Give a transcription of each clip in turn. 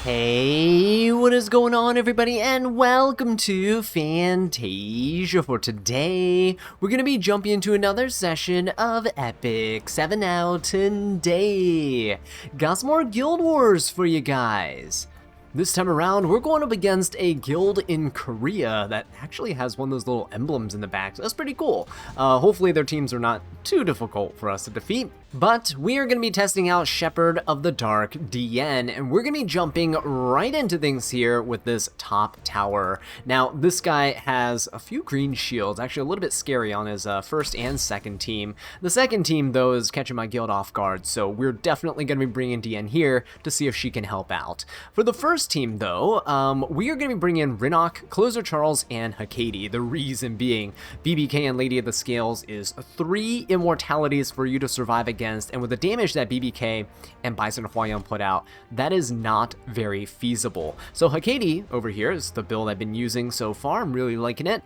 Hey, what is going on everybody, and welcome to Fantasia. For today, we're going to be jumping into another session of Epic 7 out today. Got some more Guild Wars for you guys. This time around, we're going up against a guild in Korea that actually has one of those little emblems in the back, so that's pretty cool. Hopefully their teams are not too difficult for us to defeat. But we are going to be testing out Shepherd of the Dark DN, and we're going to be jumping right into things here with this top tower. Now, this guy has a few green shields, actually a little bit scary on his first and second team. The second team, though, is catching my guild off guard, so we're definitely going to be bringing DN here to see if she can help out. For the first team, though, we are going to be bringing in Rinnoc, Closer Charles, and Hakati. The reason being, BBK and Lady of the Scales is 3 immortalities for you to survive against, and with the damage that BBK and Bison Hua-Young put out, that is not very feasible. So Hakati over here is the build I've been using so far. I'm really liking it.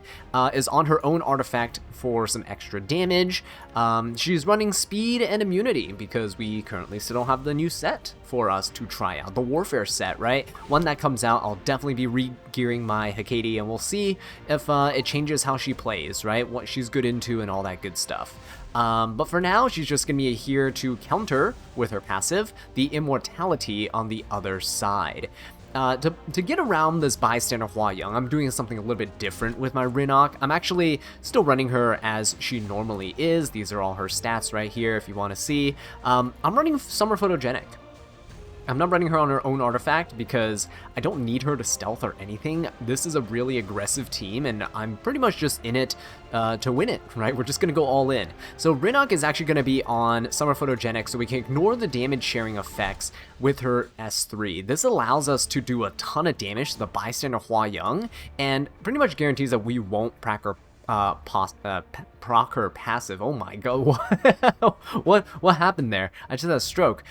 Is on her own artifact for some extra damage. She's running speed and immunity because we currently still don't have the new set for us to try out. The Warfare set, right? When that comes out, I'll definitely be re-gearing my Hakati, and we'll see if it changes how she plays, right? What she's good into and all that good stuff. But for now, she's just going to be here to counter with her passive the immortality on the other side. To get around this bystander Hua-Young, I'm doing something a little bit different with my Rinnoc. I'm actually still running her as she normally is. These are all her stats right here if you want to see. I'm running Summer Photogenic. I'm not running her on her own artifact because I don't need her to stealth or anything. This is a really aggressive team, and I'm pretty much just in it to win it, right? We're just going to go all in. So Rinnoc is actually going to be on Summer Photogenic, so we can ignore the damage sharing effects with her S3. This allows us to do a ton of damage to the bystander Hua-Young, and pretty much guarantees that we won't proc her passive. Oh my god, what happened there? I just had a stroke.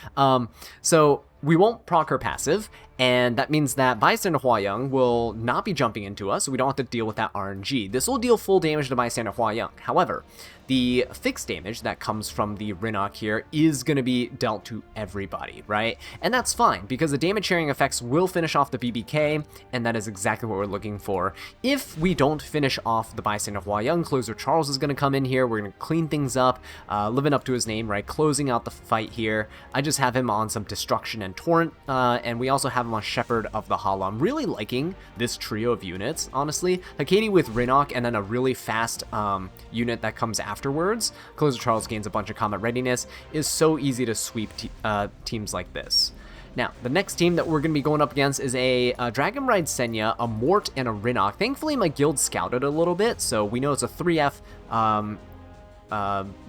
So we won't proc her passive, and that means that Bystander Hua-Young will not be jumping into us, so we don't have to deal with that RNG. This will deal full damage to Bystander Hua-Young. However, the fixed damage that comes from the Rinnoc here is going to be dealt to everybody, right? And that's fine, because the damage sharing effects will finish off the BBK, and that is exactly what we're looking for. If we don't finish off the Bystander Hua-Young, Closer Charles is going to come in here. We're going to clean things up, living up to his name, right? Closing out the fight here. I just have him on some Destruction and Torrent, and we also have him on Shepherd of the Hollow. I'm really liking this trio of units, honestly. Hakati with Rinnoc, and then a really fast unit that comes afterwards. Closer Charles gains a bunch of combat readiness. Is so easy to sweep teams like this. Now, the next team that we're going to be going up against is a Dragon Ride Senya, a Mort, and a Rinnoc. Thankfully, my guild scouted a little bit, so we know it's a 3F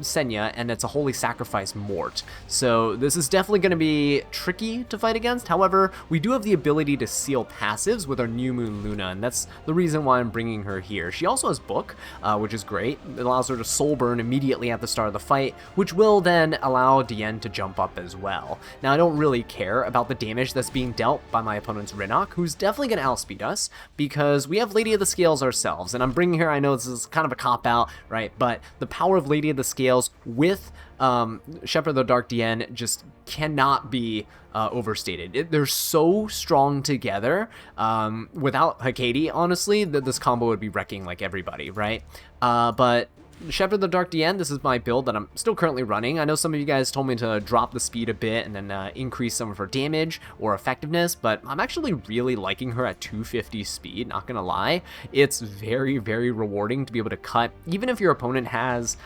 Senya, and it's a Holy Sacrifice Mort. So this is definitely going to be tricky to fight against. However, we do have the ability to seal passives with our New Moon Luna, and that's the reason why I'm bringing her here. She also has Book, which is great. It allows her to soul burn immediately at the start of the fight, which will then allow DN to jump up as well. Now, I don't really care about the damage that's being dealt by my opponent's Rinnoc, who's definitely going to outspeed us, because we have Lady of the Scales ourselves, and I'm bringing her, I know this is kind of a cop-out, right, but the power of Lady of the Scales with Shepherd of the Dark DN just cannot be overstated. They're so strong together. Without Hakati, honestly, this combo would be wrecking like everybody, right? But Shepherd of the Dark DN, this is my build that I'm still currently running. I know some of you guys told me to drop the speed a bit and then increase some of her damage or effectiveness, but I'm actually really liking her at 250 speed, not gonna lie. It's very, very rewarding to be able to cut, even if your opponent has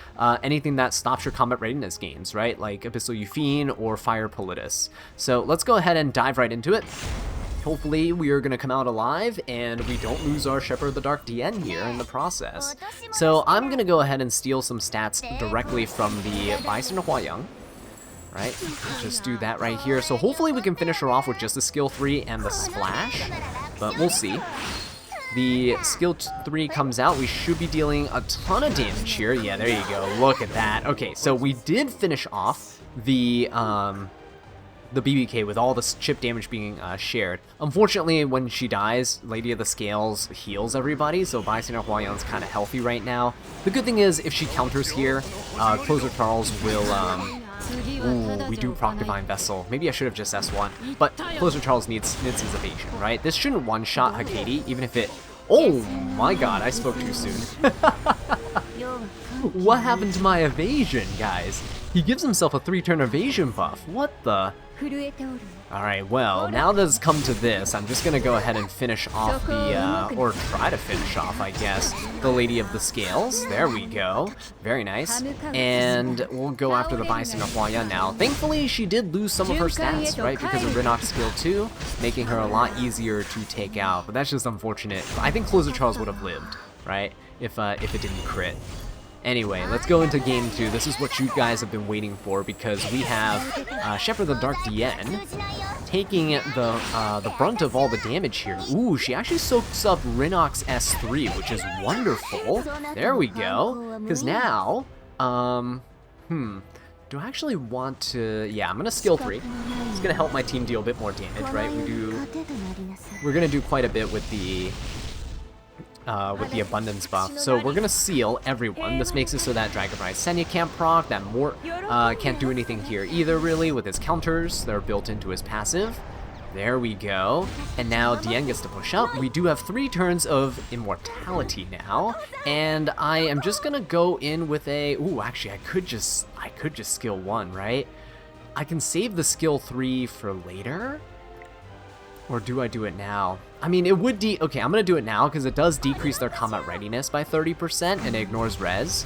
anything that stops your combat readiness gains, right? Like Abyssal Euphine or Fire Politis. So let's go ahead and dive right into it. Hopefully we are going to come out alive and we don't lose our Shepherd of the Dark DN here in the process. So I'm going to go ahead and steal some stats directly from the Bystander Hua-Young. Right, just do that right here. So hopefully we can finish her off with just the skill 3 and the splash, but we'll see. The skill 3 comes out, we should be dealing a ton of damage here. Yeah, there you go, look at that. Okay, so we did finish off the BBK with all the chip damage being shared. Unfortunately, when she dies, Lady of the Scales heals everybody, so Bystander Hua-Young's kind of healthy right now. The good thing is, if she counters here, Closer Charles will Ooh, we do proc Divine Vessel. Maybe I should have just S1. But Closer Charles needs his evasion, right? This shouldn't one-shot Hakedi, even if it... Oh my god, I spoke too soon. What happened to my evasion, guys? He gives himself a 3-turn evasion buff. What the... Alright, well, now that it's come to this, I'm just gonna go ahead and finish off the, or try to finish off, I guess, the Lady of the Scales. There we go. Very nice. And we'll go after the Bison of Huaya now. Thankfully, she did lose some of her stats, right, because of Rinnock's skill 2, making her a lot easier to take out. But that's just unfortunate. I think Closer Charles would have lived, right, if it didn't crit. Anyway, let's go into game 2. This is what you guys have been waiting for because we have Shepherd the Dark DN taking the brunt of all the damage here. Ooh, she actually soaks up Rinnock's S3, which is wonderful. There we go. Because now, do I actually want to... Yeah, I'm going to skill 3. It's going to help my team deal a bit more damage, right? We're going to do quite a bit with the abundance buff. So we're gonna seal everyone. This makes it so that Dragon Bride Senya can't proc, that Mort can't do anything here either, really, with his counters. They're built into his passive. There we go. And now Dien gets to push up. We do have 3 turns of immortality now, and I am just gonna go in with a... Ooh, actually, I could just skill 1, right? I can save the skill 3 for later. Or do I do it now? I mean, it would okay, I'm gonna do it now because it does decrease their combat readiness by 30% and it ignores res.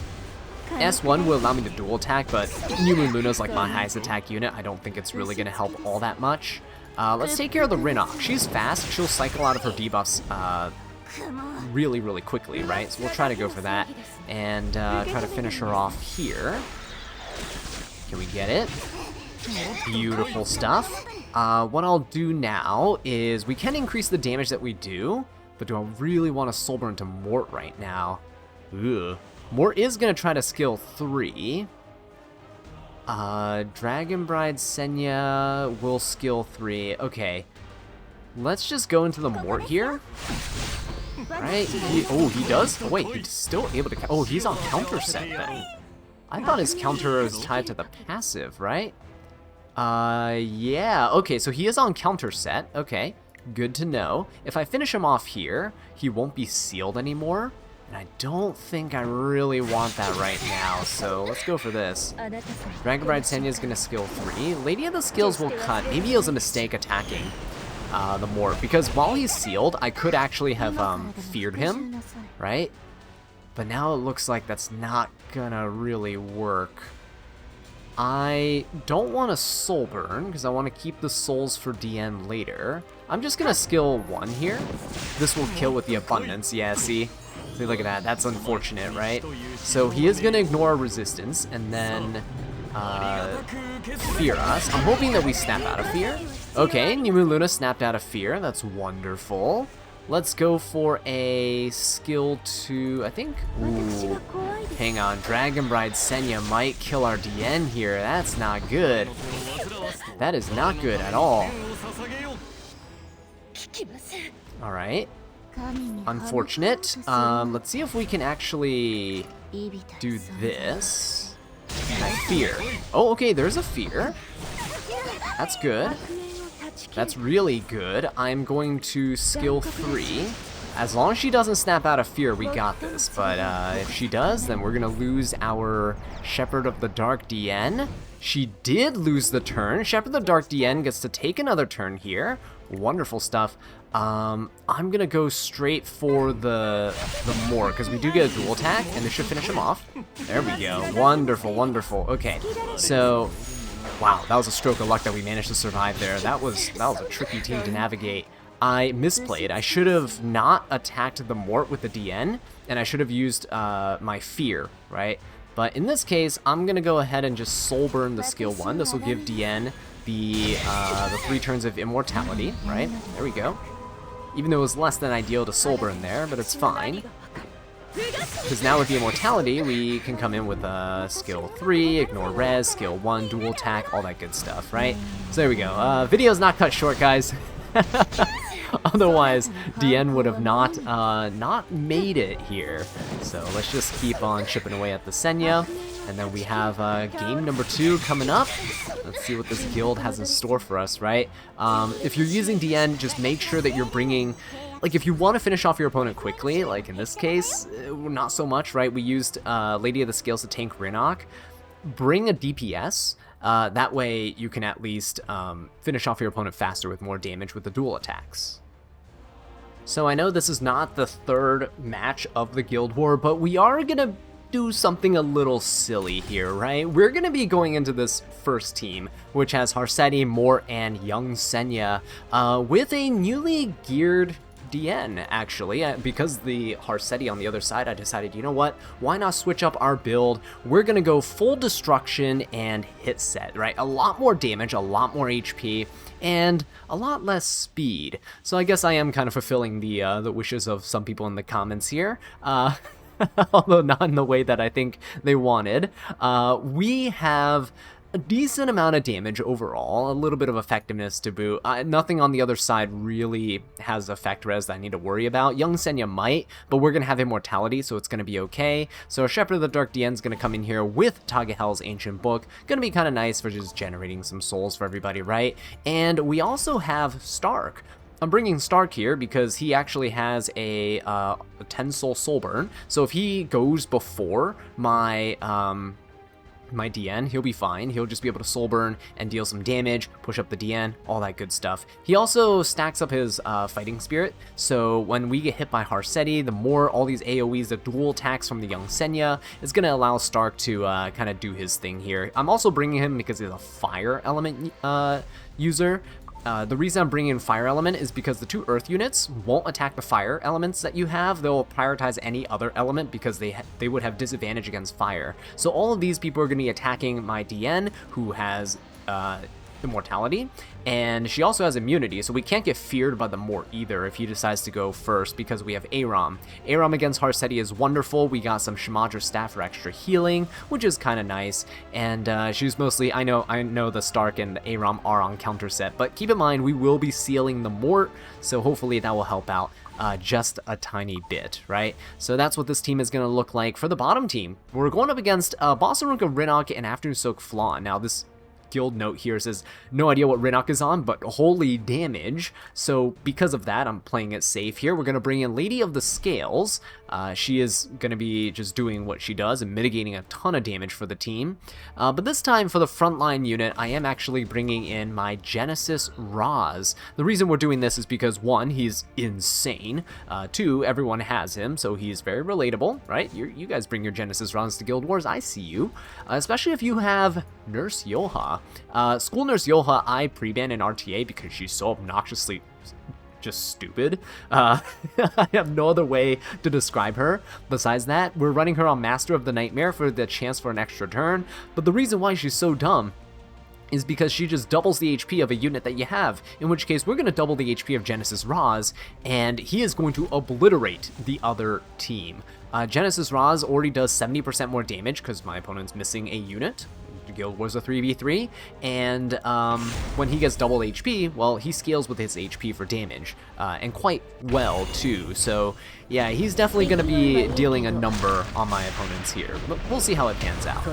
S1 will allow me to dual attack, but New Moon Luna's like my highest attack unit. I don't think it's really gonna help all that much. Let's take care of the Rinnock. She's fast. She'll cycle out of her debuffs really, really quickly, right? So we'll try to go for that and try to finish her off here. Can we get it? Beautiful stuff. What I'll do now is we can increase the damage that we do, but do I really want to soul burn to Mort right now? Ugh. Mort is going to try to skill 3. Dragon Bride Senya will skill 3. Okay. Let's just go into the Mort here. Right? He does? Oh, wait, he's still able to... Oh, he's on counter set then. I thought his counter was tied to the passive, right? Yeah, okay, so he is on counter set. Okay, good to know. If I finish him off here, he won't be sealed anymore. And I don't think I really want that right now, so let's go for this. Dragon Bride Senya is going to skill 3. Lady of the Skills will cut. Maybe it was a mistake attacking the Mort, because while he's sealed, I could actually have feared him, right? But now it looks like that's not gonna really work. I don't want to soul burn, because I want to keep the souls for DN later. I'm just going to skill 1 here. This will kill with the abundance. Yeah, see? See, look at that. That's unfortunate, right? So he is going to ignore resistance, and then fear us. I'm hoping that we snap out of fear. Okay, New Moon Luna snapped out of fear. That's wonderful. Let's go for a skill 2, I think. Ooh, hang on. Dragon Bride Senya might kill our DN here. That's not good. That is not good at all. Alright. Unfortunate. Let's see if we can actually do this. Fear. Oh, okay, there's a fear. That's good. That's really good. I'm going to skill 3. As long as she doesn't snap out of fear, we got this. But if she does, then we're going to lose our Shepherd of the Dark DN. She did lose the turn. Shepherd of the Dark DN gets to take another turn here. Wonderful stuff. I'm going to go straight for the Mort, because we do get a dual attack, and this should finish him off. There we go. Wonderful, wonderful. Okay, so... Wow, that was a stroke of luck that we managed to survive there. That was a tricky team to navigate. I misplayed. I should have not attacked the Mort with the DN, and I should have used my fear, right? But in this case, I'm going to go ahead and just soul burn the skill 1. This will give DN the 3 turns of immortality, right? There we go. Even though it was less than ideal to soul burn there, but it's fine. Because now with the immortality, we can come in with skill 3, ignore res, skill 1, dual attack, all that good stuff, right? So there we go. Video's not cut short, guys. Otherwise, DN would have not made it here. So let's just keep on chipping away at the Senya. And then we have game number 2 coming up. Let's see what this guild has in store for us, right? If you're using DN, just make sure that you're bringing... Like, if you want to finish off your opponent quickly, like in this case, not so much, right? We used Lady of the Scales to tank Rinok. Bring a DPS. That way you can at least finish off your opponent faster with more damage with the dual attacks. So I know this is not the 3rd match of the Guild War, but we are going to do something a little silly here, right? We're going to be going into this first team, which has Harsetti, Mort, and Young Senya, with a newly geared DN, actually. Because the Harsetti on the other side, I decided, you know what? Why not switch up our build? We're going to go full destruction and hit set, right? A lot more damage, a lot more HP, and a lot less speed. So I guess I am kind of fulfilling the wishes of some people in the comments here. Although not in the way that I think they wanted. We have a decent amount of damage overall, a little bit of effectiveness to boot. Nothing on the other side really has effect res that I need to worry about. Young Senya might, but we're going to have immortality, so it's going to be okay. So Shepherd of the Dark DN is going to come in here with Tagahel's Ancient Book. Going to be kind of nice for just generating some souls for everybody, right? And we also have Stark. I'm bringing Stark here because he actually has a 10 soul burn. So if he goes before my my DN, he'll be fine. He'll just be able to soul burn and deal some damage, push up the DN, all that good stuff. He also stacks up his fighting spirit, so when we get hit by Harsetti, the more all these AoEs, the dual attacks from the Young Senya, is going to allow Stark to kind of do his thing here. I'm also bringing him because he's a fire element user. The reason I'm bringing in Fire Element is because the 2 Earth units won't attack the Fire elements that you have. They'll prioritize any other element because they would have disadvantage against Fire. So all of these people are going to be attacking my DN, who has immortality, and she also has immunity, so we can't get feared by the Mort either if he decides to go first because we have Aram. Aram against Harsetti is wonderful. We got some Shamadra staff for extra healing, which is kind of nice, and she's mostly, I know the Stark and the Aram are on counter set, but keep in mind we will be sealing the Mort, so hopefully that will help out just a tiny bit, right? So that's what this team is going to look like. For the bottom team, we're going up against Bossaruka, Rinok, and Afternoon Soak Flawn. Now this guild note here says no idea what Rinok is on, but holy damage. So because of that, I'm playing it safe here. We're going to bring in Lady of the Scales. She is going to be just doing what she does and mitigating a ton of damage for the team. But this time for the frontline unit, I am actually bringing in my Genesis Raz. The reason we're doing this is because 1, he's insane. 2, everyone has him, so he's very relatable, right? You guys bring your Genesis Raz to Guild Wars, I see you. Especially if you have Nurse Yoha. School Nurse Yoha I pre-ban in RTA because she's so obnoxiously just stupid. I have no other way to describe her. Besides that, we're running her on Master of the Nightmare for the chance for an extra turn, but the reason why she's so dumb is because she just doubles the HP of a unit that you have, in which case we're going to double the HP of Genesis Raz, and he is going to obliterate the other team. Genesis Raz already does 70% more damage because my opponent's missing a unit. Guild Wars a 3v3, and when he gets double HP, well, he scales with his HP for damage, and quite well too, so yeah, he's definitely going to be dealing a number on my opponents here, but we'll see how it pans out.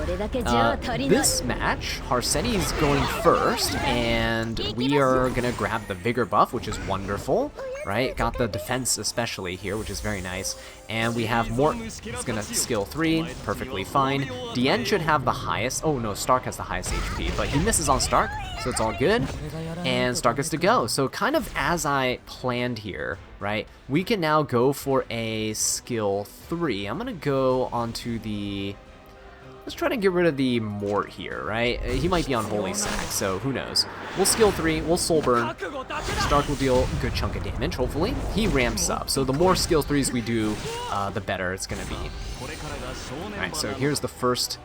This match, Harsetti's going first, and we are going to grab the Vigor buff, which is wonderful, right? Got the defense especially here, which is very nice, and we have Mort, it's going to skill 3, perfectly fine. DN should have the highest, oh no, Stark has the highest HP, but he misses on Stark, so it's all good, and Stark is to go. So kind of as I planned here, right, we can now go for a skill 3. I'm gonna go onto the, let's try to get rid of the Mort here, right? He might be on Holy Sack, so who knows. We'll skill 3, we'll soul burn. Stark will deal a good chunk of damage, hopefully. He ramps up, so the more skill 3s we do, the better it's gonna be. Alright, so here's the first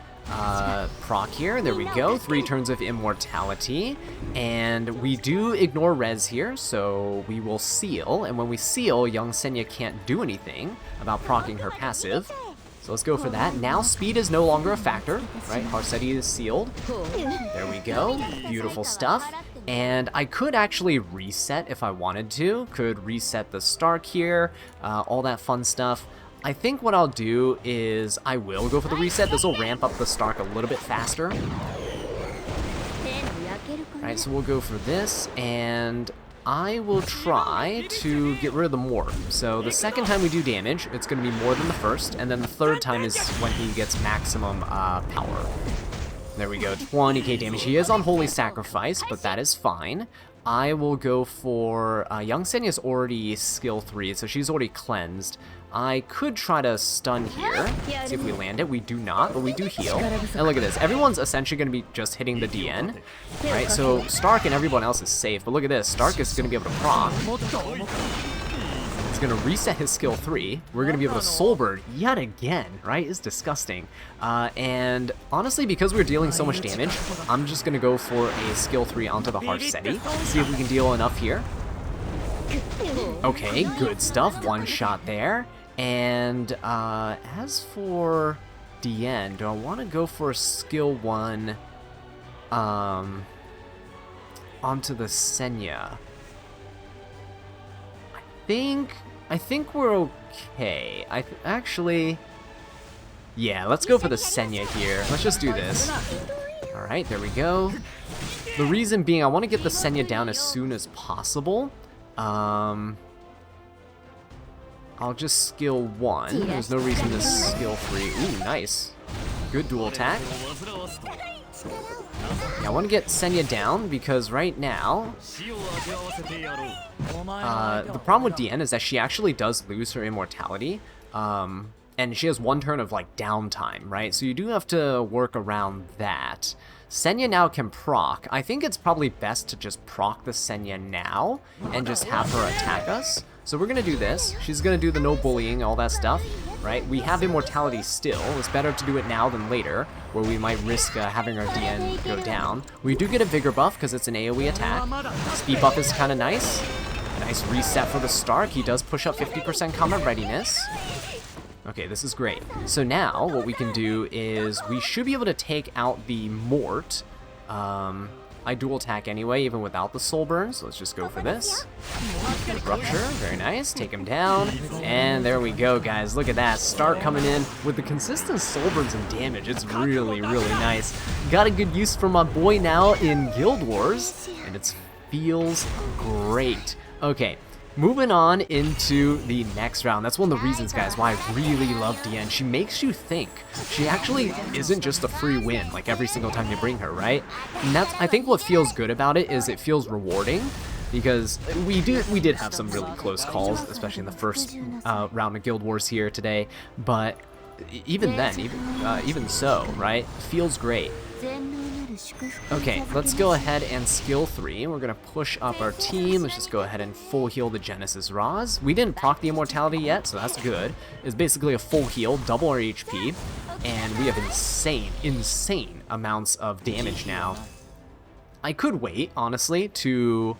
proc here. There we go. 3 turns of immortality, and we do ignore res here, so we will seal, and when we seal, Young Senya can't do anything about proccing her passive. So let's go for that. Now speed is no longer a factor, right? Harsetti is sealed. There we go. Beautiful stuff. And I could actually reset if I wanted to. Could reset the Stark here, all that fun stuff. I think what I'll do is I will go for the reset. This will ramp up the Stark a little bit faster. Alright, so we'll go for this, and I will try to get rid of the Morb. So the second time we do damage, it's going to be more than the first, and then the third time is when he gets maximum power. There we go, 20k damage. He is on Holy Sacrifice, but that is fine. I will go for... Young Senya's already skill 3, so she's already cleansed. I could try to stun here, see if we land it. We do not, but we do heal. And look at this. Everyone's essentially going to be just hitting the DN, right? So Stark and everyone else is safe, but look at this. Stark is going to be able to proc. He's going to reset his skill 3. We're going to be able to Soulbird yet again, right? It's disgusting. And honestly, because we're dealing so much damage, I'm just going to go for a skill 3 onto the Harsh Seti. See if we can deal enough here. Okay, good stuff. One shot there. And as for DN, do I want to go for a skill 1 onto the Senya? I think we're okay. Actually, yeah, let's go for the Senya here. Let's just do this. Alright, there we go. The reason being, I want to get the Senya down as soon as possible. I'll just skill 1. There's no reason to skill 3. Ooh, nice. Good dual attack. Yeah, I want to get Senya down because right now, the problem with DN is that she actually does lose her immortality. And she has 1 turn of like downtime, right? So you do have to work around that. Senya now can proc. I think it's probably best to just proc the Senya now and just have her attack us. So we're going to do this. She's going to do the no bullying, all that stuff, right? We have immortality still. It's better to do it now than later, where we might risk having our DN go down. We do get a Vigor buff because it's an AoE attack. Speed buff is kind of nice. Nice reset for the Stark. He does push up 50% combat readiness. Okay, this is great. So now what we can do is we should be able to take out the Mort. I dual attack anyway, even without the soul burn, so let's just go for this. Rupture, very nice. Take him down. And there we go, guys. Look at that. Stark coming in with the consistent soul burns and damage. It's really, really nice. Got a good use for my boy now in Guild Wars, and it feels great. Okay. Moving on into the next round. That's one of the reasons, guys, why I really love DN. She makes you think. She actually isn't just a free win, like every single time you bring her, right? And that's, I think what feels good about it is it feels rewarding, because we did have some really close calls, especially in the first round of Guild Wars here today. But even then, even so, right? Feels great. Okay, let's go ahead and skill 3. We're going to push up our team. Let's just go ahead and full heal the Genesis Raws. We didn't proc the immortality yet, so that's good. It's basically a full heal, double our HP, and we have insane amounts of damage now. I could wait, honestly, to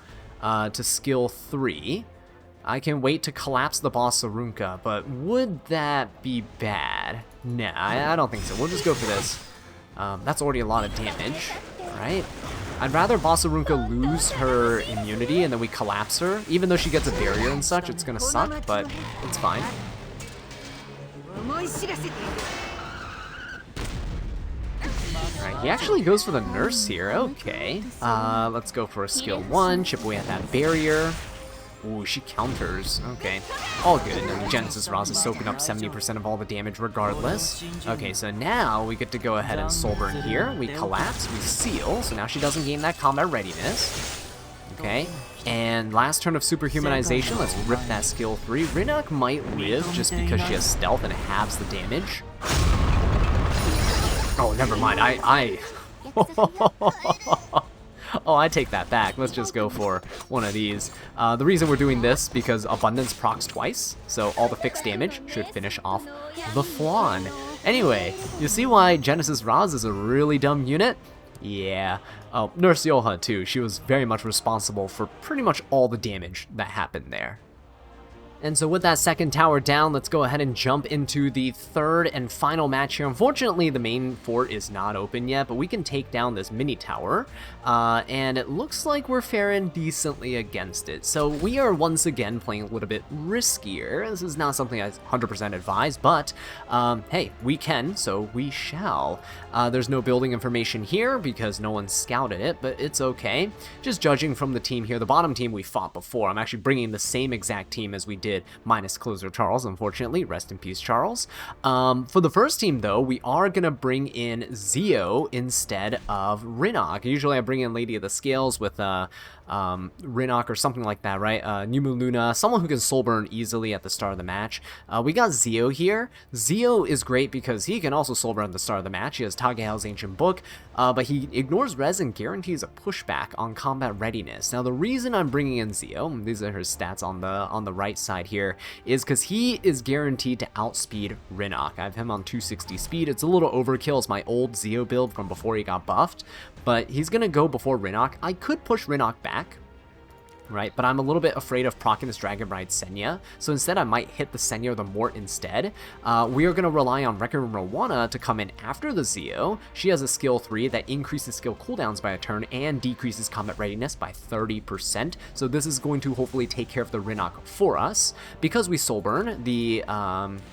skill 3. I can wait to collapse the boss Sarunka, but would that be bad? Nah, I don't think so. We'll just go for this. That's already a lot of damage, right? I'd rather Bossarunka lose her immunity and then we collapse her. Even though she gets a barrier and such, it's gonna suck, but it's fine. Alright, he actually goes for the nurse here, okay. Let's go for a skill 1, chip away at that barrier. Ooh, she counters. Okay. All good. And Genesis Raws is soaking up 70% of all the damage regardless. Okay, so now we get to go ahead and soul burn here. We collapse, we seal, so now she doesn't gain that combat readiness. Okay. And last turn of superhumanization, let's rip that skill 3. Rinok might live just because she has stealth and halves the damage. Oh, never mind. Oh, I take that back. Let's just go for one of these. The reason we're doing this, because Abundance procs twice, so all the fixed damage should finish off the Flan. Anyway, you see why Genesis Raws is a really dumb unit? Yeah. Oh, Nurse Yoha too. She was very much responsible for pretty much all the damage that happened there. And so with that second tower down, let's go ahead and jump into the third and final match here. Unfortunately, the main fort is not open yet, but we can take down this mini tower. And it looks like we're faring decently against it. So we are once again playing a little bit riskier. This is not something I 100% advise, but hey, we can, so we shall. There's no building information here because no one scouted it, but it's okay. Just judging from the team here, the bottom team we fought before. I'm actually bringing the same exact team as we did, minus closer Charles, unfortunately. Rest in peace, Charles. For the first team, though, we are going to bring in Zio instead of Rinok. Usually I bring in Lady of the Scales with Rinok or something like that, right? Numu Luna, someone who can soul burn easily at the start of the match. We got Zio here. Zio is great because he can also soul burn at the start of the match. He has Tagehao's Ancient Book, but he ignores res and guarantees a pushback on combat readiness. Now, the reason I'm bringing in Zio, these are his stats on the right side here, is because he is guaranteed to outspeed Rinok. I have him on 260 speed. It's a little overkill. It's my old Zio build from before he got buffed, but he's going to go before Rinok. I could push Rinok back, right? But I'm a little bit afraid of proccing this Dragon Bride Senya, so instead I might hit the Senya or the Mort instead. We are going to rely on Wrecker and Rowana to come in after the Zio. She has a skill 3 that increases skill cooldowns by a turn and decreases combat readiness by 30%, so this is going to hopefully take care of the Rinok for us. Because we soul burn, the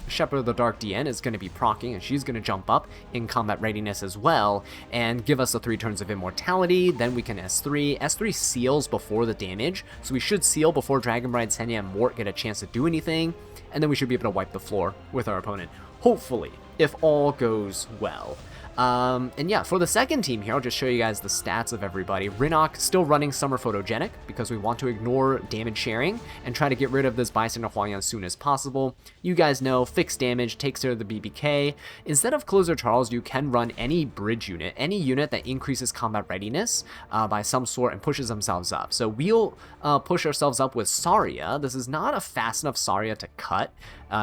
Shepherd of the Dark DN is going to be proccing, and she's going to jump up in combat readiness as well, and give us the 3 turns of immortality. Then we can S3. S3 seals before the damage, so we should seal before Dragon Bride, Senya, and Mort get a chance to do anything, and then we should be able to wipe the floor with our opponent, hopefully, if all goes well. And yeah, for the second team here, I'll just show you guys the stats of everybody. Rinok still running Summer Photogenic because we want to ignore damage sharing and try to get rid of this Bystander Huayan as soon as possible. You guys know, fixed damage takes care of the BBK. Instead of Closer Charles, you can run any bridge unit, any unit that increases combat readiness by some sort and pushes themselves up. So we'll push ourselves up with Saria. This is not a fast enough Saria to cut.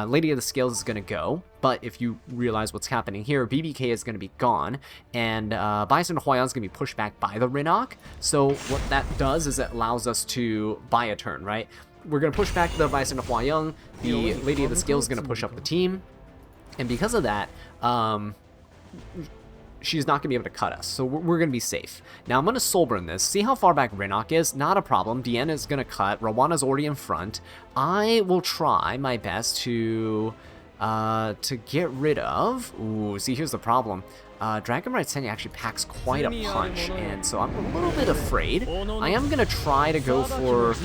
Lady of the Scales is going to go, but if you realize what's happening here, BBK is going to be gone, and Bison Huayan is going to be pushed back by the Rinok. So what that does is it allows us to buy a turn, right? We're going to push back the Bison Huayan, the Lady of the Scales is going to push up the team, and because of that, she's not going to be able to cut us, so we're going to be safe. Now I'm going to soul burn this, see how far back Rinok is, not a problem. Deanna is going to cut, Rawana's already in front. I will try my best to get rid of, ooh, see here's the problem. Dragon Bride Senya actually packs quite a punch, and so I'm a little bit afraid. I am going to try to go for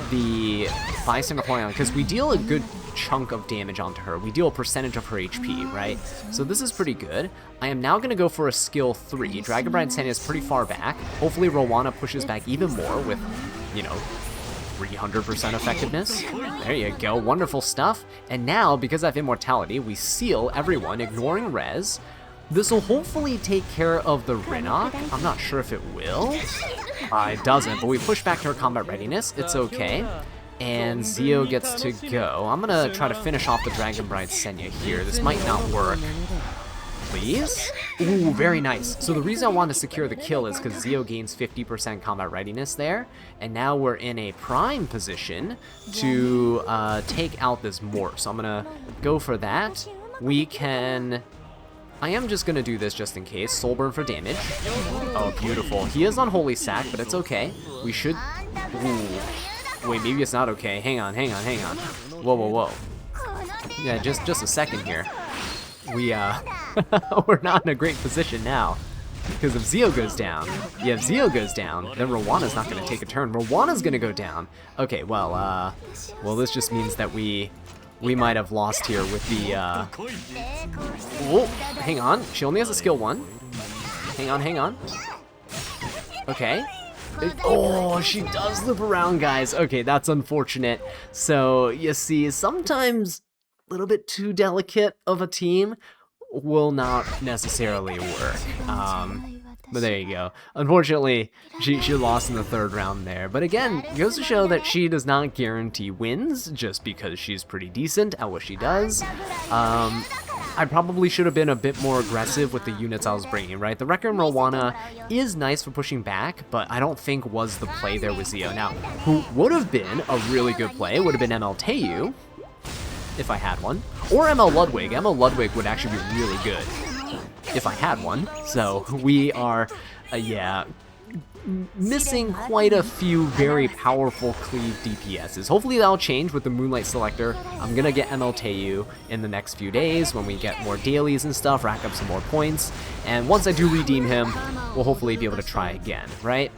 the Bison Huayan, because we deal a good chunk of damage onto her. We deal a percentage of her HP, right? So this is pretty good. I am now going to go for a skill 3. Dragon Bride Senya is pretty far back. Hopefully Rowana pushes back even more with, you know, 300% effectiveness. There you go, wonderful stuff. And now, because I have immortality, we seal everyone, ignoring res. This will hopefully take care of the Rinok. I'm not sure if it will. It doesn't, but we push back to her combat readiness. It's okay. And Zio gets to go. I'm going to try to finish off the Dragon Bride Senya here. This might not work. Please? Ooh, very nice. So the reason I want to secure the kill is because Zio gains 50% combat readiness there. And now we're in a prime position to take out this Mort. So I'm going to go for that. We can... I am just going to do this just in case. Soul burn for damage. Oh, beautiful. He is on Holy Sack, but it's okay. We should... Ooh. Wait, maybe it's not okay. Hang on. Whoa, whoa, whoa. Yeah, just a second here. We, we're not in a great position now. Because if Zio goes down, yeah, if Zio goes down, then Rawana's not going to take a turn. Rawana's going to go down. Okay, well, this just means that we might have lost here with the, oh, hang on. She only has a skill 1. Hang on. Okay. Oh, she does loop around, guys. Okay, that's unfortunate. So, you see, sometimes a little bit too delicate of a team will not necessarily work. But there you go. Unfortunately, she lost in the 3rd round there. But again, it goes to show that she does not guarantee wins just because she's pretty decent at what she does. I probably should have been a bit more aggressive with the units I was bringing, right? The Wrecker and Rowana is nice for pushing back, but I don't think was the play there with Zio. Now, who would have been a really good play would have been ML Teu, if I had one, or ML Ludwig. ML Ludwig would actually be really good if I had one. So we are, yeah, missing quite a few very powerful cleave DPSs. Hopefully that'll change with the Moonlight Selector. I'm gonna get ML Teu in the next few days when we get more dailies and stuff, rack up some more points, and once I do redeem him, we'll hopefully be able to try again, right?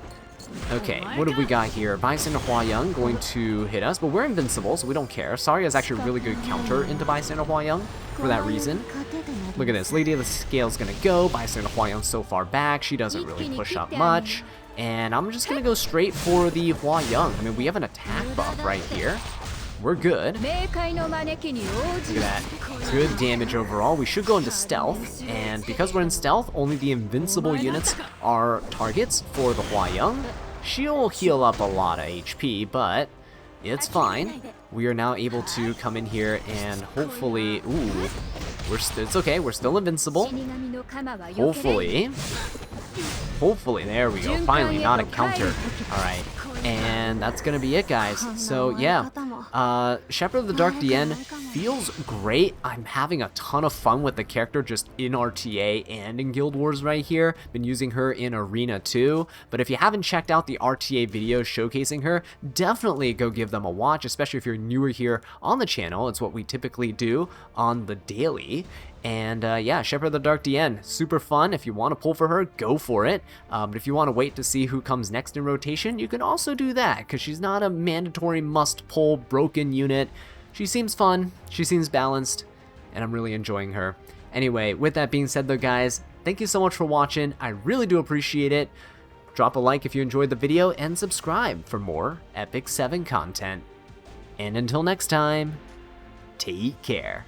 Okay, what have we got here? Bystander Hua-Young going to hit us, but we're invincible, so we don't care. Saria is actually a really good counter into Bystander Hua-Young for that reason. Look at this, Lady of the Scale's gonna go. Bystander Hua-Young's so far back, she doesn't really push up much. And I'm just gonna go straight for the Hua-Young. I mean, we have an attack buff right here. We're good. Look at that. Good damage overall. We should go into stealth, and because we're in stealth, only the invincible units are targets for the Hua-Young. She'll heal up a lot of HP, but it's fine. We are now able to come in here and hopefully... Ooh, it's okay. We're still invincible. Hopefully, there we go. Finally, not a counter. Alright, and that's gonna be it, guys. So, yeah, Shepherd of the Dark DN feels great. I'm having a ton of fun with the character just in RTA and in Guild Wars right here. Been using her in Arena too. But if you haven't checked out the RTA videos showcasing her, definitely go give them a watch, especially if you're newer here on the channel. It's what we typically do on the daily. And yeah, Shepherd of the Dark DN, super fun. If you want to pull for her, go for it. But if you want to wait to see who comes next in rotation, you can also do that, because she's not a mandatory must-pull broken unit. She seems fun, she seems balanced, and I'm really enjoying her. Anyway, with that being said though, guys, thank you so much for watching. I really do appreciate it. Drop a like if you enjoyed the video, and subscribe for more Epic 7 content. And until next time, take care.